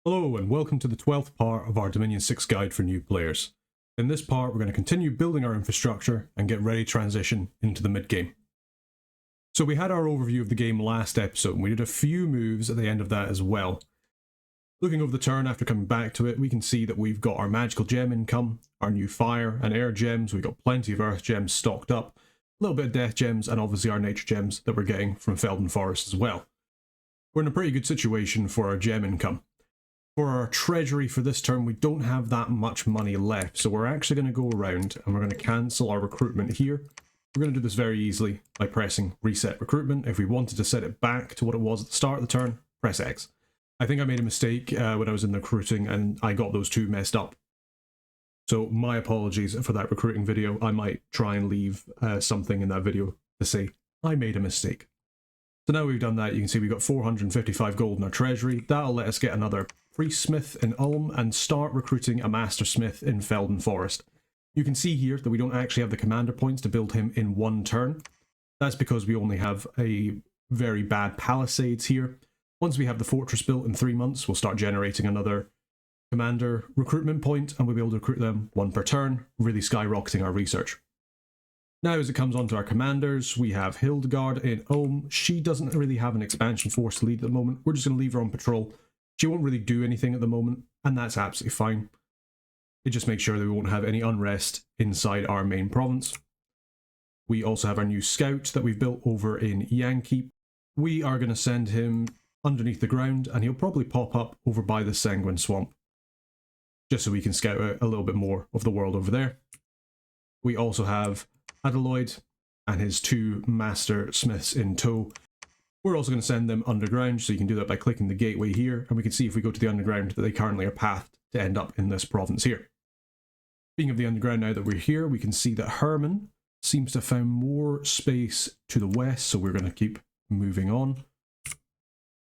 Hello and welcome to the 12th part of our Dominion 6 guide for new players. In this part we're going to continue building our infrastructure and get ready to transition into the mid-game. So we had our overview of the game last episode and we did a few moves at the end of that as well. Looking over the turn after coming back to it, we can see that we've got our magical gem income, our new fire and air gems, we've got plenty of earth gems stocked up, a little bit of death gems and obviously our nature gems that we're getting from Felden Forest as well. We're in a pretty good situation for our gem income. For our treasury for this turn, we don't have that much money left, so we're actually going to go around and we're going to cancel our recruitment here. We're going to do this very easily by pressing reset recruitment. If we wanted to set it back to what it was at the start of the turn, press X. I think I made a mistake when I was in the recruiting and I got those two messed up. So my apologies for that recruiting video. I might try and leave something in that video to say I made a mistake. So now we've done that, you can see we've got 455 gold in our treasury. That'll let us get another priest smith in Ulm and start recruiting a master smith in Felden Forest. You can see here that we don't actually have the commander points to build him in one turn. That's because we only have a very bad palisades here. Once we have the fortress built in 3 months, we'll start generating another commander recruitment point and we'll be able to recruit them one per turn, really skyrocketing our research. Now as it comes on to our commanders, we have Hildegard in Ulm. She doesn't really have an expansion force to lead at the moment. We're just going to leave her on patrol. She won't really do anything at the moment, and that's absolutely fine. It just makes sure that we won't have any unrest inside our main province. We also have our new scout that we've built over in Yankeep. We are going to send him underneath the ground, and he'll probably pop up over by the Sanguine Swamp, just so we can scout out a little bit more of the world over there. We also have Adeloyd and his two master smiths in tow. We're also going to send them underground, so you can do that by clicking the gateway here, and we can see if we go to the underground that they currently are pathed to end up in this province here. Speaking of the underground, now that we're here, we can see that Herman seems to have found more space to the west, so we're going to keep moving on.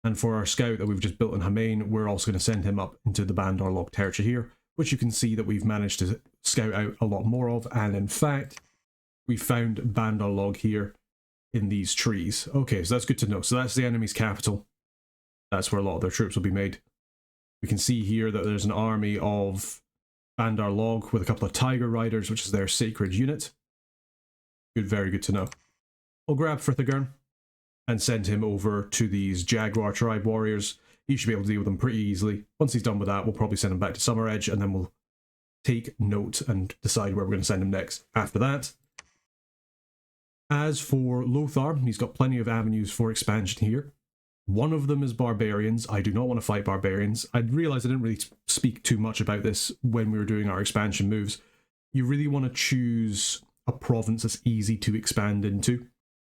And for our scout that we've just built in Hamain, we're also going to send him up into the Bandar Log territory here, which you can see that we've managed to scout out a lot more of, and in fact, we found Bandar Log here in these trees. Okay, so that's good to know. So that's the enemy's capital. That's where a lot of their troops will be made. We can see here that there's an army of Bandar Log with a couple of Tiger Riders, which is their sacred unit. Good, very good to know. I'll grab Frithagern and send him over to these Jaguar tribe warriors. He should be able to deal with them pretty easily. Once he's done with that, we'll probably send him back to Summer Edge, and then we'll take note and decide where we're going to send him next after that. As for Lothar, he's got plenty of avenues for expansion here. One of them is barbarians. I do not want to fight barbarians. I realised I didn't really speak too much about this when we were doing our expansion moves. You really want to choose a province that's easy to expand into.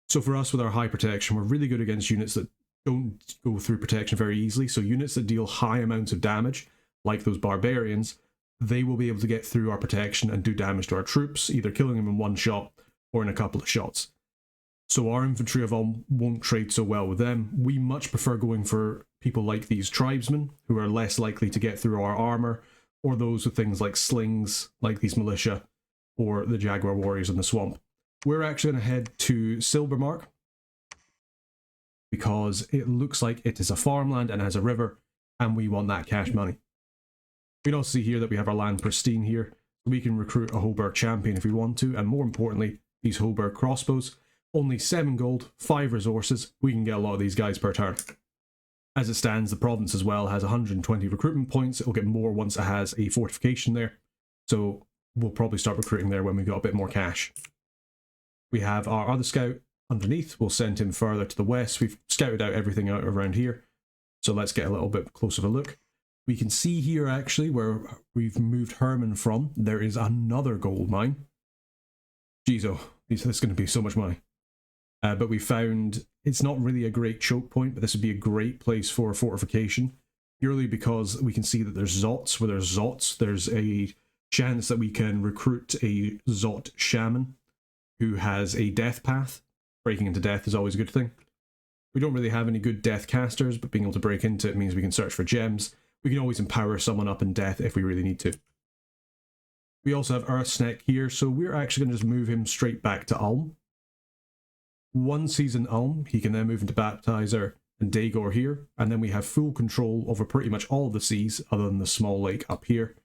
So for us with our high protection, we're really good against units that don't go through protection very easily. So units that deal high amounts of damage, like those barbarians, they will be able to get through our protection and do damage to our troops, either killing them in one shot or in a couple of shots. So our infantry of Ulm won't trade so well with them. We much prefer going for people like these tribesmen, who are less likely to get through our armour, or those with things like slings, like these militia, or the Jaguar warriors in the swamp. We're actually going to head to Silbermark, because it looks like it is a farmland and has a river, and we want that cash money. We can also see here that we have our land pristine here. We can recruit a Hoberg champion if we want to, and more importantly, these Hoberg crossbows. Only 7 gold, 5 resources, we can get a lot of these guys per turn. As it stands, the province as well has 120 recruitment points. It'll get more once it has a fortification there. So we'll probably start recruiting there when we've got a bit more cash. We have our other scout underneath. We'll send him further to the west. We've scouted out everything out around here. So let's get a little bit closer of a look. We can see here actually where we've moved Herman from. There is another gold mine. Jeez, oh, this is going to be so much money. But we found it's not really a great choke point, but this would be a great place for a fortification, purely because we can see that there's Zots. Where there's Zots, there's a chance that we can recruit a Zot shaman who has a death path. Breaking into death is always a good thing. We don't really have any good death casters, but being able to break into it means we can search for gems. We can always empower someone up in death if we really need to. We also have Earthsneck here, so we're actually going to just move him straight back to Ulm. Once he's in Ulm, he can then move into Baptizer and Daegor here, and then we have full control over pretty much all of the seas other than the small lake up here.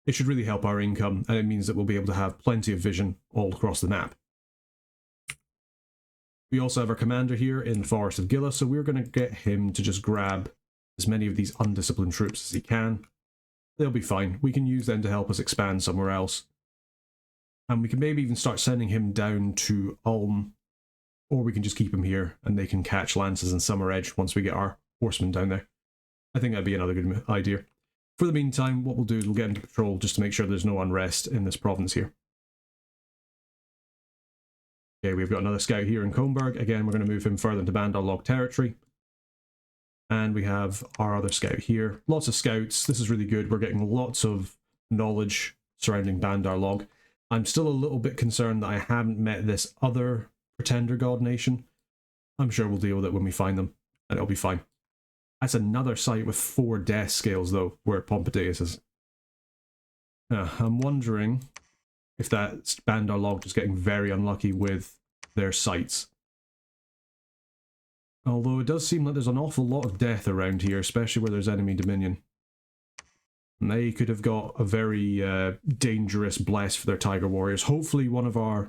It should really help our income, and it means that we'll be able to have plenty of vision all across the map. We also have our commander here in the Forest of Gila, so we're going to get him to just grab as many of these undisciplined troops as he can. They'll be fine. We can use them to help us expand somewhere else. And we can maybe even start sending him down to Ulm, or we can just keep him here and they can catch lances in Summer Edge once we get our horsemen down there. I think that'd be another good idea. For the meantime, what we'll do is we'll get into patrol just to make sure there's no unrest in this province here. Okay, we've got another scout here in Comberg. Again, we're going to move him further into Bandar Log territory. And we have our other scout here. Lots of scouts. This is really good. We're getting lots of knowledge surrounding Bandar Log. I'm still a little bit concerned that I haven't met this other pretender god nation. I'm sure we'll deal with it when we find them, and it'll be fine. That's another site with 4 death scales, though, where Pompeius is. I'm wondering if that Bandar Log is getting very unlucky with their sites. Although it does seem like there's an awful lot of death around here, especially where there's enemy dominion. And they could have got a very dangerous bless for their Tiger Warriors. Hopefully one of our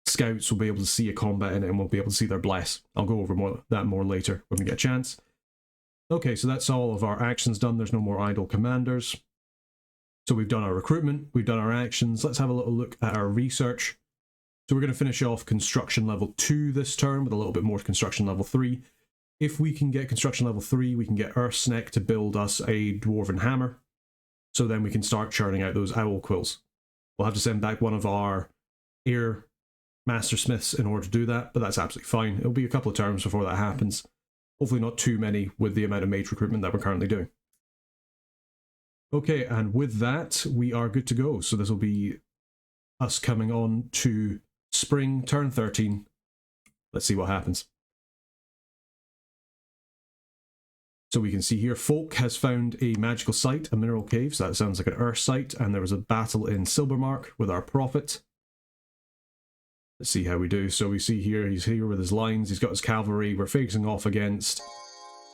scouts will be able to see a combat in it and we'll be able to see their bless. I'll go over that more later when we get a chance. Okay, so that's all of our actions done. There's no more idle commanders. So we've done our recruitment, we've done our actions. Let's have a little look at our research. So we're going to finish off construction level 2 this turn with a little bit more construction level 3. If we can get construction level 3, we can get Earthsneck to build us a dwarven hammer. So then we can start churning out those owl quills. We'll have to send back one of our air mastersmiths in order to do that, but that's absolutely fine. It'll be a couple of turns before that happens. Hopefully not too many with the amount of mage recruitment that we're currently doing. Okay, and with that, we are good to go. So this will be us coming on to spring, turn 13. Let's see what happens. So we can see here, Folk has found a magical site, a mineral cave, so that sounds like an earth site, and there was a battle in Silbermark with our prophet. Let's see how we do. So we see here, he's here with his lines, he's got his cavalry, we're facing off against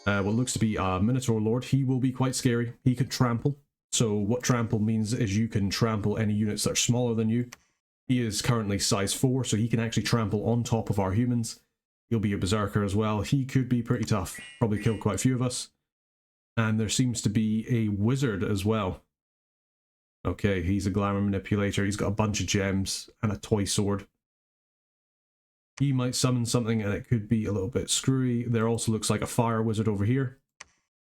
what looks to be a Minotaur Lord. He will be quite scary. He could trample. So what trample means is you can trample any units that are smaller than you. He is currently size 4, so he can actually trample on top of our humans. He'll be a berserker as well. He could be pretty tough. Probably kill quite a few of us. And there seems to be a wizard as well. Okay, he's a glamour manipulator. He's got a bunch of gems and a toy sword. He might summon something and it could be a little bit screwy. There also looks like a fire wizard over here.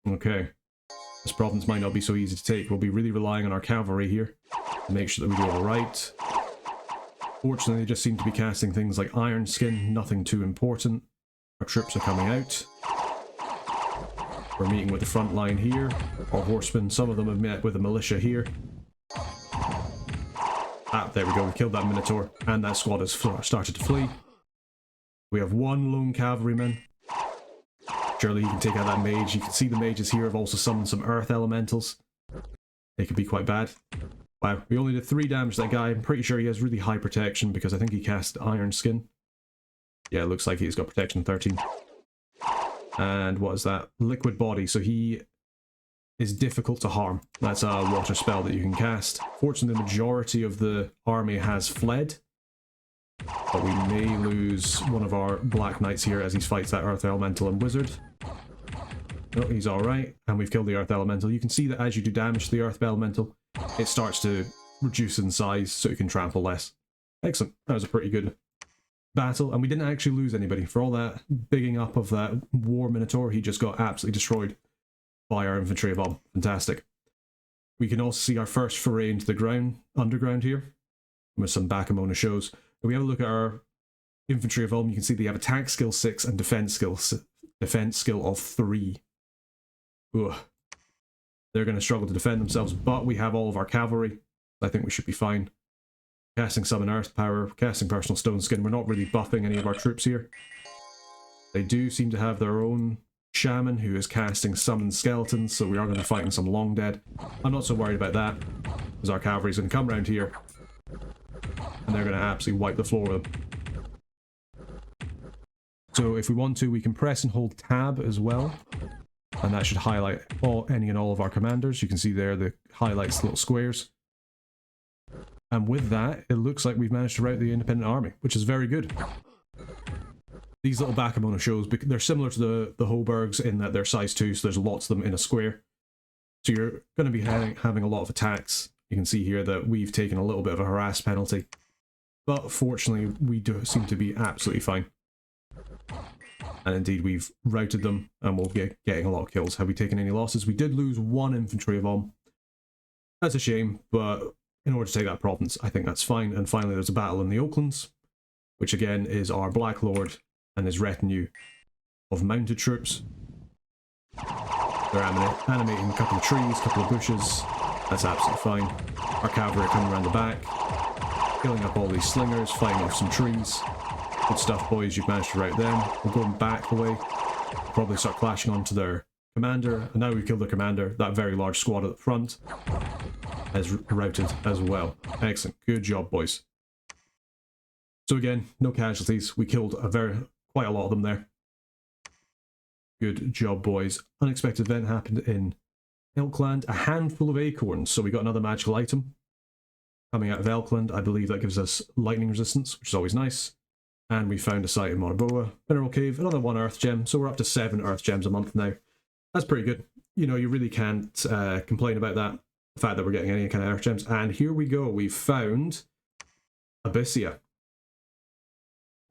Okay. This province might not be so easy to take. We'll be really relying on our cavalry here to make sure that we do all right. Fortunately, they just seem to be casting things like Iron Skin, nothing too important. Our troops are coming out. We're meeting with the front line here. Our horsemen, some of them have met with the militia here. Ah, there we go, we killed that Minotaur, and that squad has started to flee. We have one lone cavalryman. Surely he can take out that mage. You can see the mages here have also summoned some earth elementals. They could be quite bad. Wow, we only did 3 damage to that guy. I'm pretty sure he has really high protection because I think he cast Iron Skin. Yeah, it looks like he's got protection 13. And what is that? Liquid Body, so he is difficult to harm. That's a water spell that you can cast. Fortunately, the majority of the army has fled. But we may lose one of our Black Knights here as he fights that Earth Elemental and Wizard. No, he's alright. And we've killed the Earth Elemental. You can see that as you do damage to the Earth Elemental, it starts to reduce in size so you can trample less. Excellent. That was a pretty good battle. And we didn't actually lose anybody. For all that bigging up of that War Minotaur, he just got absolutely destroyed by our infantry of Ulm. Fantastic. We can also see our first foray into the underground here with some Bakamona shows. If we have a look at our infantry of Ulm, you can see they have attack skill 6 and defense skill of 3. Ugh. They're going to struggle to defend themselves, but we have all of our cavalry. I think we should be fine. Casting Summon Earth Power, casting Personal Stone Skin. We're not really buffing any of our troops here. They do seem to have their own shaman who is casting Summon Skeletons, so we are going to be fighting some Long Dead. I'm not so worried about that, because our cavalry's going to come around here and they're going to absolutely wipe the floor with them. So if we want to, we can press and hold tab as well. And that should highlight any and all of our commanders. You can see there the highlights, the little squares. And with that, it looks like we've managed to rout the independent army, which is very good. These little backbone shows, they're similar to the Hoburgs in that they're size 2, so there's lots of them in a square. So you're going to be having a lot of attacks. You can see here that we've taken a little bit of a harass penalty. But fortunately, we do seem to be absolutely fine. And indeed, we've routed them, and we'll be getting a lot of kills. Have we taken any losses? We did lose 1 infantry of them. That's a shame, but in order to take that province, I think that's fine. And finally, there's a battle in the Oaklands, which again is our Black Lord and his retinue of mounted troops. They're animating a couple of trees, a couple of bushes. That's absolutely fine. Our cavalry are coming around the back, killing up all these slingers, fighting off some trees. Good stuff, boys. You've managed to rout them. We're going back the way. We'll probably start clashing onto their commander. And now we've killed their commander. That very large squad at the front has routed as well. Excellent. Good job, boys. So again, no casualties. We killed quite a lot of them there. Good job, boys. Unexpected event happened in Elkland. A handful of acorns. So we got another magical item coming out of Elkland. I believe that gives us lightning resistance, which is always nice. And we found a site in Monoboa, Mineral Cave, another 1 earth gem. So we're up to 7 earth gems a month now. That's pretty good. You know, you really can't complain about that. The fact that we're getting any kind of earth gems. And here we go. We've found Abyssia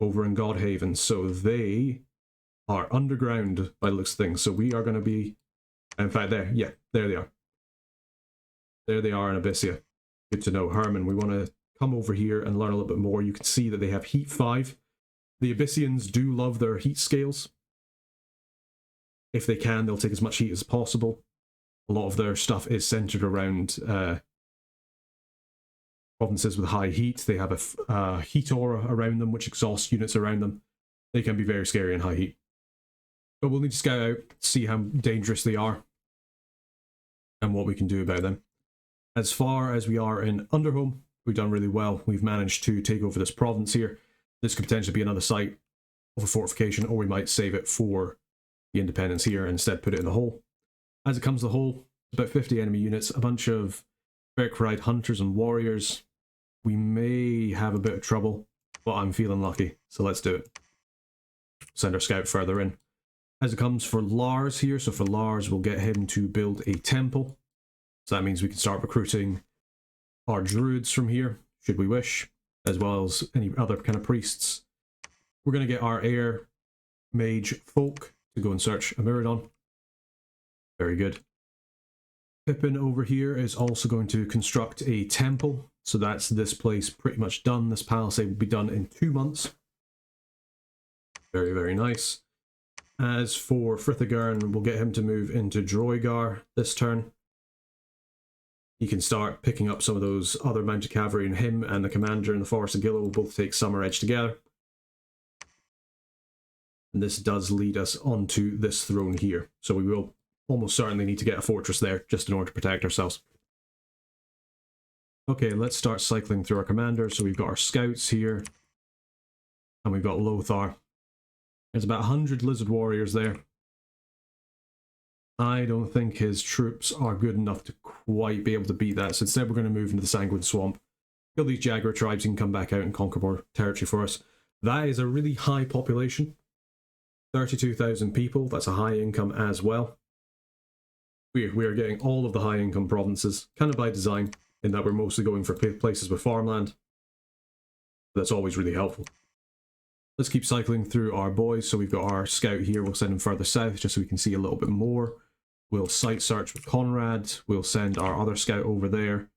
over in Godhaven. So they are underground by the looks of things. So we are going to be, in fact, there they are. There they are in Abyssia. Good to know. Herman, we want to come over here and learn a little bit more. You can see that they have heat 5. The Abyssians do love their heat scales. If they can, they'll take as much heat as possible. A lot of their stuff is centered around provinces with high heat. They have a heat aura around them, which exhausts units around them. They can be very scary in high heat. But we'll need to scout out, see how dangerous they are, and what we can do about them. As far as we are in Underhome, we've done really well. We've managed to take over this province here. This could potentially be another site of a fortification, or we might save it for the independence here and instead put it in the hole. As it comes to the hole, about 50 enemy units, a bunch of Berkride hunters and warriors. We may have a bit of trouble, but I'm feeling lucky, so let's do it. Send our scout further in. As it comes for Lars here, so for Lars, we'll get him to build a temple. So that means we can start recruiting our druids from here, should we wish, as well as any other kind of priests. We're going to get our air mage folk to go and search a Miradon. Very good. Pippin over here is also going to construct a temple. So that's this place pretty much done. This palisade will be done in 2 months. Very, very nice. As for Frithagern, we'll get him to move into Droigar this turn. He can start picking up some of those other mounted cavalry, and him and the commander in the Forest of Gillow will both take Summer Edge together. And this does lead us onto this throne here. So we will almost certainly need to get a fortress there just in order to protect ourselves. Okay, let's start cycling through our commanders. So we've got our scouts here. And we've got Lothar. There's about 100 lizard warriors there. I don't think his troops are good enough to quite be able to beat that. So instead we're going to move into the Sanguine Swamp. Kill these Jaguar tribes and come back out and conquer more territory for us. That is a really high population. 32,000 people. That's a high income as well. We are getting all of the high income provinces, kind of by design, in that we're mostly going for places with farmland. That's always really helpful. Let's keep cycling through our boys. So we've got our scout here. We'll send him further south just so we can see a little bit more. We'll site search with Conrad. We'll send our other scout over there.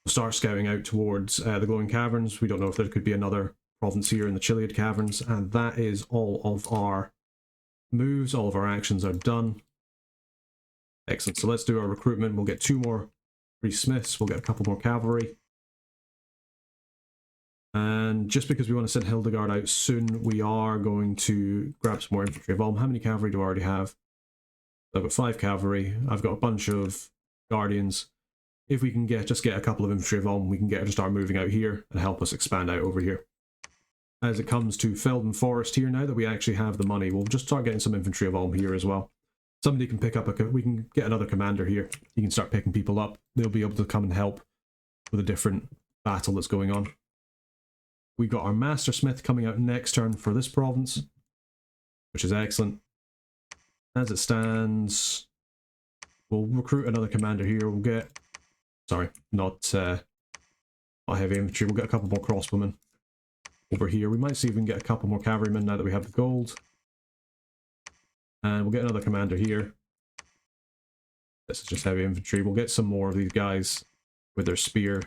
We'll start scouting out towards the Glowing Caverns. We don't know if there could be another province here in the Chiliad Caverns. And that is all of our moves. All of our actions are done. Excellent. So let's do our recruitment. We'll get 2 more priest smiths. We'll get a couple more cavalry. And just because we want to send Hildegard out soon, we are going to grab some more infantry. How many cavalry do I already have? I've got 5 cavalry. I've got a bunch of guardians. If we can just get a couple of infantry of we can get her to start moving out here and help us expand out over here. as it comes to Felden Forest here, now that we actually have the money, we'll just start getting some infantry of Ulm here as well. Somebody can pick up we can get another commander here. You can start picking people up. They'll be able to come and help with a different battle that's going on. We got our Master Smith coming out next turn for this province, which is excellent. As it stands, we'll recruit another commander here. We'll get, sorry, not heavy infantry. We'll get a couple more crossbowmen over here. We might see if we can get a couple more cavalrymen now that we have the gold. And we'll get another commander here. This is just heavy infantry. We'll get some more of these guys with their spear.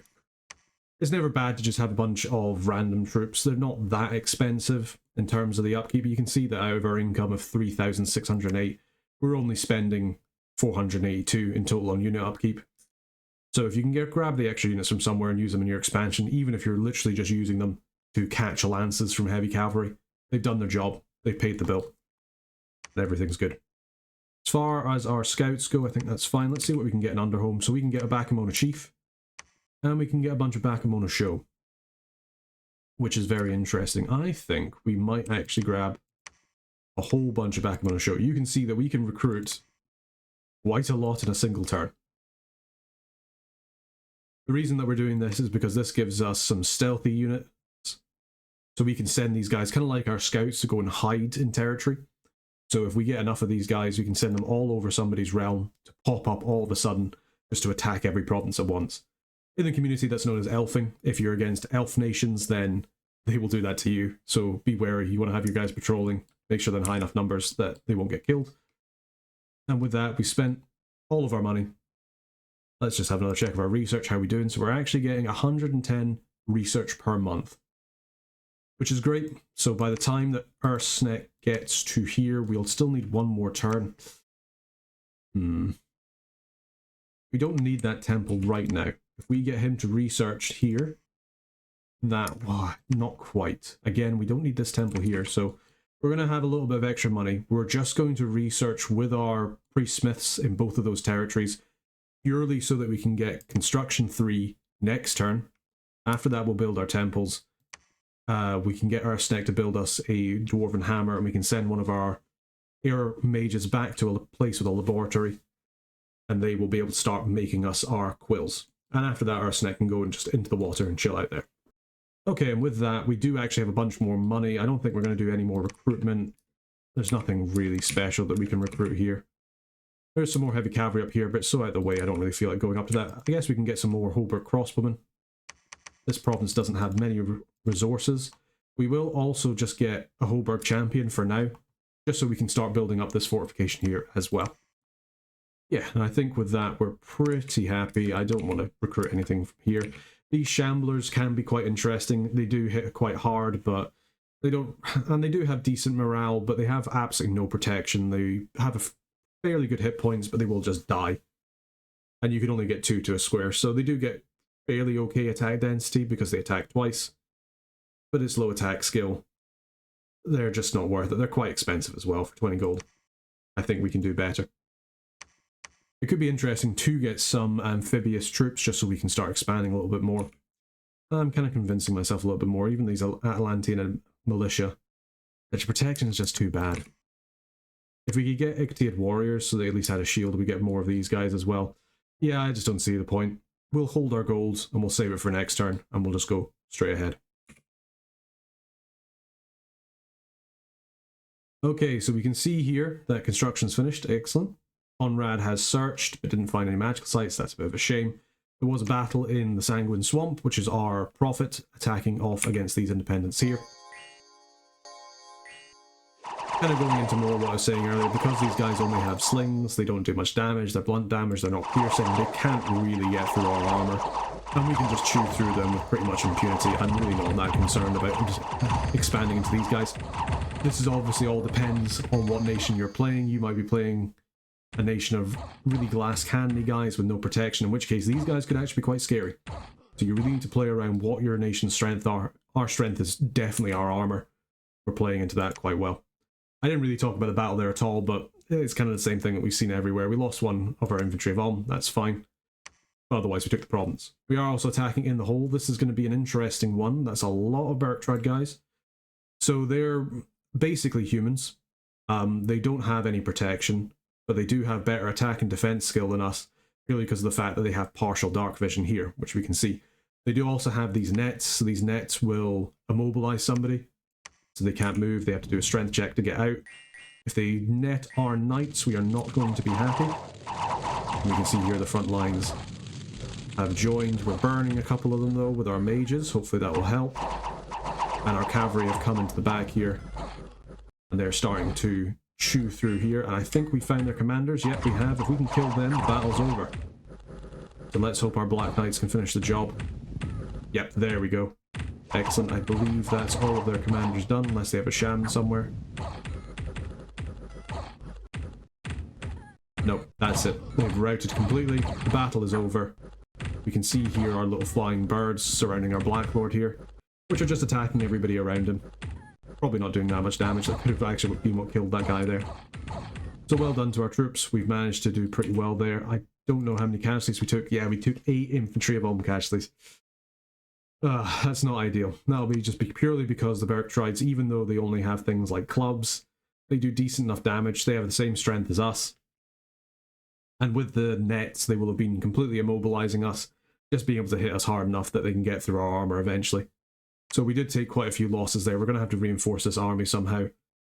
It's never bad to just have a bunch of random troops. They're not that expensive in terms of the upkeep. You can see that out of our income of 3,608, we're only spending 482 in total on unit upkeep. So if you can grab the extra units from somewhere and use them in your expansion, even if you're literally just using them to catch lances from heavy cavalry, they've done their job. They've paid the bill. And everything's good. As far as our scouts go, I think that's fine. Let's see what we can get in Underhome. So we can get a Bakamona Chief. And we can get a bunch of Bakamona Show, which is very interesting. I think we might actually grab a whole bunch of Bakamona Show. You can see that we can recruit quite a lot in a single turn. The reason that we're doing this is because this gives us some stealthy units. So we can send these guys, kind of like our scouts, to go and hide in territory. So if we get enough of these guys, we can send them all over somebody's realm to pop up all of a sudden, just to attack every province at once. In the community, that's known as elfing. If you're against elf nations, then they will do that to you. So be wary. You want to have your guys patrolling. Make sure they're in high enough numbers that they won't get killed. And with that, we spent all of our money. Let's just have another check of our research. How are we doing? So we're actually getting 110 research per month, which is great. So by the time that our snack gets to here, we'll still need one more turn. We don't need that temple right now. If we get him to research here, not quite. Again, we don't need this temple here, so we're going to have a little bit of extra money. We're just going to research with our priest-smiths in both of those territories, purely so that we can get construction 3 next turn. After that, we'll build our temples. We can get our snack to build us a dwarven hammer, and we can send one of our air mages back to a place with a laboratory, and they will be able to start making us our quills. And after that, our snack can go and just into the water and chill out there. Okay, and with that, we do actually have a bunch more money. I don't think we're going to do any more recruitment. There's nothing really special that we can recruit here. There's some more heavy cavalry up here, but it's so out of the way, I don't really feel like going up to that. I guess we can get some more Hobart crossbowmen. This province doesn't have many resources. We will also just get a Hobart champion for now, just so we can start building up this fortification here as well. Yeah, and I think with that, we're pretty happy. I don't want to recruit anything from here. These shamblers can be quite interesting. They do hit quite hard, but they don't, and they do have decent morale, but they have absolutely no protection. They have a fairly good hit points, but they will just die. And you can only get 2 to a square, so they do get fairly okay attack density because they attack twice. But it's low attack skill. They're just not worth it. They're quite expensive as well for 20 gold. I think we can do better. It could be interesting to get some amphibious troops just so we can start expanding a little bit more. I'm kind of convincing myself a little bit more. Even these Atlantean militia, their protection is just too bad. If we could get Ictiad warriors so they at least had a shield, we get more of these guys as well. Yeah, I just don't see the point. We'll hold our gold and we'll save it for next turn and we'll just go straight ahead. Okay, so we can see here that construction's finished. Excellent. Conrad has searched but didn't find any magical sites. That's a bit of a shame. There was a battle in the Sanguine Swamp, which is our prophet attacking off against these independents here. Kind of going into more what I was saying earlier, because these guys only have slings, they don't do much damage, they're blunt damage, they're not piercing, they can't really get through our armor, and we can just chew through them with pretty much impunity. I'm really not that concerned about just expanding into these guys. This is obviously all depends on what nation you're playing. You might be playing a nation of really glass candy guys with no protection, in which case these guys could actually be quite scary. So you really need to play around what your nation's strength are. Our strength is definitely our armor. We're playing into that quite well. I didn't really talk about the battle there at all, but it's kind of the same thing that we've seen everywhere. We lost one of our infantry of Ulm, that's fine. Otherwise we took the province. We are also attacking in the hole. This is going to be an interesting one. That's a lot of Berktride guys. So they're basically humans. They don't have any protection, but they do have better attack and defense skill than us, purely because of the fact that they have partial dark vision here, which we can see. They do also have these nets, so these nets will immobilize somebody, so they can't move. They have to do a strength check to get out. If they net our knights, we are not going to be happy. And you can see here the front lines have joined. We're burning a couple of them though with our mages. Hopefully that will help. And our cavalry have come into the back here, and they're starting to chew through here. And I think we found their commanders. Yep, we have. If we can kill them, the battle's over. So let's hope our Black Knights can finish the job. Yep, there we go. Excellent. I believe that's all of their commanders done, unless they have a sham somewhere. Nope, that's it. They've routed completely. The battle is over. We can see here our little flying birds surrounding our Black Lord here, which are just attacking everybody around him. Probably not doing that much damage. That could have actually been what killed that guy there. So well done to our troops. We've managed to do pretty well there. I don't know how many casualties we took. Yeah, we took 8 infantry of bomb casualties. That's not ideal. That'll be just purely because the Berkshires, even though they only have things like clubs, they do decent enough damage. They have the same strength as us. And with the nets, they will have been completely immobilizing us, just being able to hit us hard enough that they can get through our armor eventually. So we did take quite a few losses there. We're going to have to reinforce this army somehow.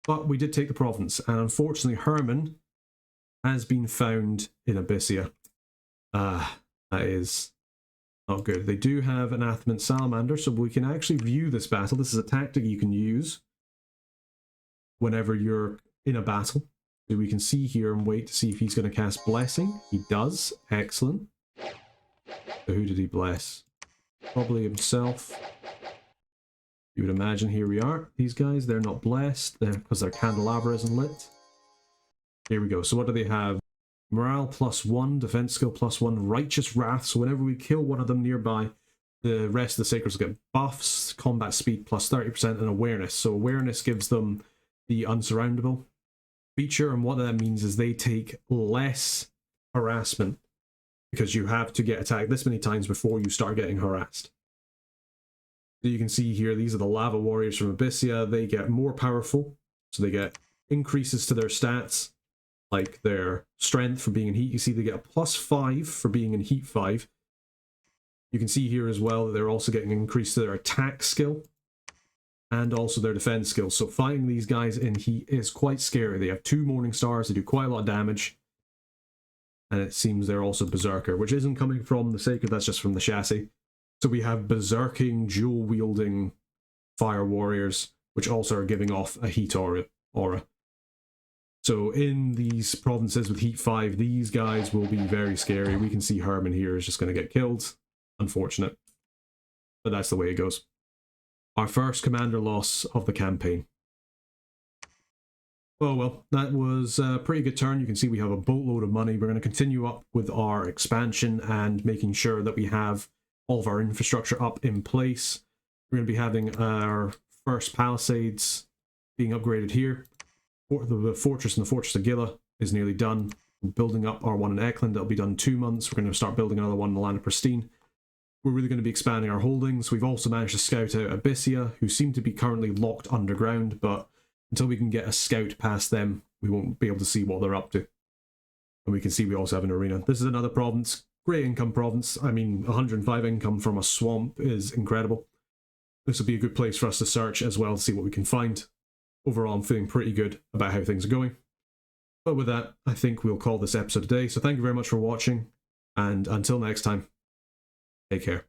But we did take the province, and unfortunately Herman has been found in Abyssia. That is not good. They do have an Athament Salamander, so we can actually view this battle. This is a tactic you can use whenever you're in a battle. So we can see here and wait to see if he's going to cast Blessing. He does. Excellent. So who did he bless? Probably himself. You would imagine. Here we are. These guys, they're not blessed because their candelabra isn't lit. Here we go. So what do they have? Morale +1, defense skill +1, righteous wrath. So whenever we kill one of them nearby, the rest of the sacreds get buffs, combat speed +30%, and awareness. So awareness gives them the unsurroundable feature, and what that means is they take less harassment because you have to get attacked this many times before you start getting harassed. So you can see here, these are the lava warriors from Abyssia. They get more powerful, so they get increases to their stats, like their strength for being in heat. You see they get a +5 for being in heat 5. You can see here as well that they're also getting an increase to their attack skill and also their defense skills. So fighting these guys in heat is quite scary. They have 2 Morning Stars, they do quite a lot of damage, and it seems they're also Berserker, which isn't coming from the Sacred, that's just from the chassis. So we have berserking, dual-wielding fire warriors, which also are giving off a heat aura. So in these provinces with heat 5, these guys will be very scary. We can see Herman here is just going to get killed. Unfortunate. But that's the way it goes. Our first commander loss of the campaign. Oh well, that was a pretty good turn. You can see we have a boatload of money. We're going to continue up with our expansion and making sure that we have all of our infrastructure up in place. We're going to be having our first palisades being upgraded here. The fortress in the Fortress of Gila is nearly done. We're building up our one in Eklund. That'll be done in 2 months. We're going to start building another one in the Land of Pristine. We're really going to be expanding our holdings. We've also managed to scout out Abyssia, who seem to be currently locked underground, but until we can get a scout past them, we won't be able to see what they're up to. And we can see we also have an arena. This is another province. Great income province. I mean, 105 income from a swamp is incredible. This will be a good place for us to search as well to see what we can find. Overall, I'm feeling pretty good about how things are going. But with that, I think we'll call this episode a day. So thank you very much for watching, and until next time, take care.